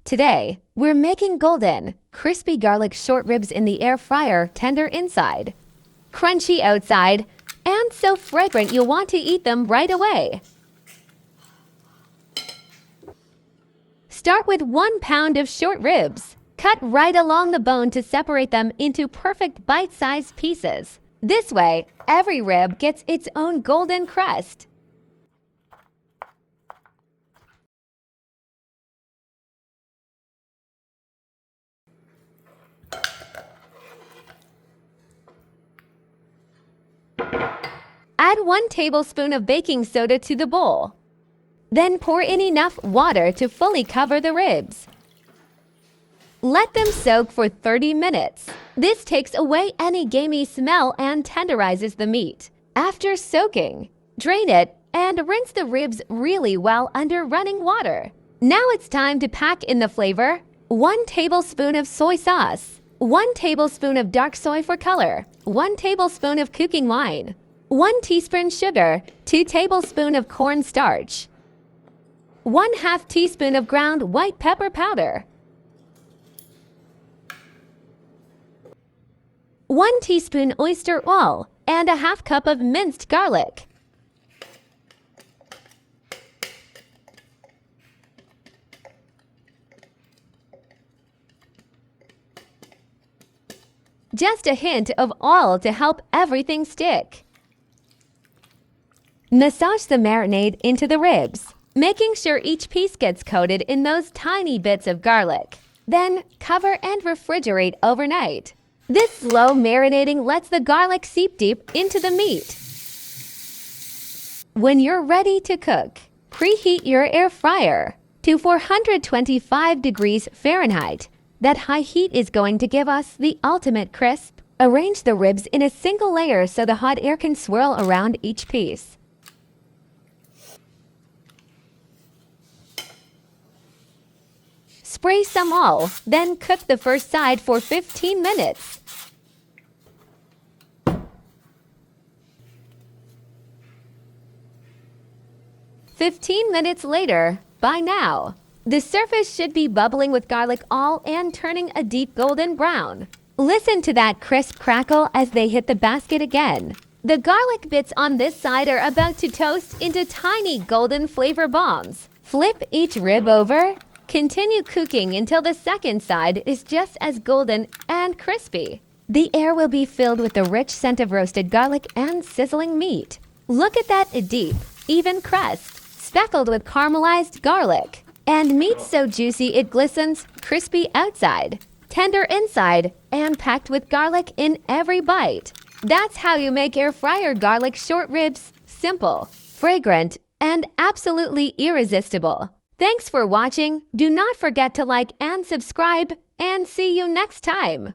Today, we're making golden, crispy garlic short ribs in the air fryer, tender inside, crunchy outside, and so fragrant you'll want to eat them right away. Start with 1 pound of short ribs. Cut right along the bone to separate them into perfect bite-sized pieces. This way, every rib gets its own golden crust. Add 1 tablespoon of baking soda to the bowl. Then pour in enough water to fully cover the ribs. Let them soak for 30 minutes. This takes away any gamey smell and tenderizes the meat. After soaking, drain it and rinse the ribs really well under running water. Now it's time to pack in the flavor. 1 tablespoon of soy sauce, 1 tablespoon of dark soy for color, 1 tablespoon of cooking wine, 1 teaspoon sugar, 2 tablespoons of cornstarch, 1/2 teaspoon of ground white pepper powder, 1 teaspoon oyster oil, and a 1/2 cup of minced garlic. Just a hint of oil to help everything stick. Massage the marinade into the ribs, making sure each piece gets coated in those tiny bits of garlic. Then cover and refrigerate overnight. This slow marinating lets the garlic seep deep into the meat. When you're ready to cook, preheat your air fryer to 425 degrees Fahrenheit. That high heat is going to give us the ultimate crisp. Arrange the ribs in a single layer so the hot air can swirl around each piece. Spray some oil, then cook the first side for 15 minutes. "15 minutes later, by now, the surface should be bubbling with garlic oil and turning a deep golden brown. Listen to that crisp crackle as they hit the basket again. The garlic bits on this side are about to toast into tiny golden flavor bombs. Flip each rib over. Continue cooking until the second side is just as golden and crispy. The air will be filled with the rich scent of roasted garlic and sizzling meat. Look at that deep, even crust, speckled with caramelized garlic. And meat so juicy it glistens, crispy outside, tender inside, and packed with garlic in every bite. That's how you make air fryer garlic short ribs. Simple, fragrant, and absolutely irresistible. Thanks for watching. Do not forget to like and subscribe, and see you next time.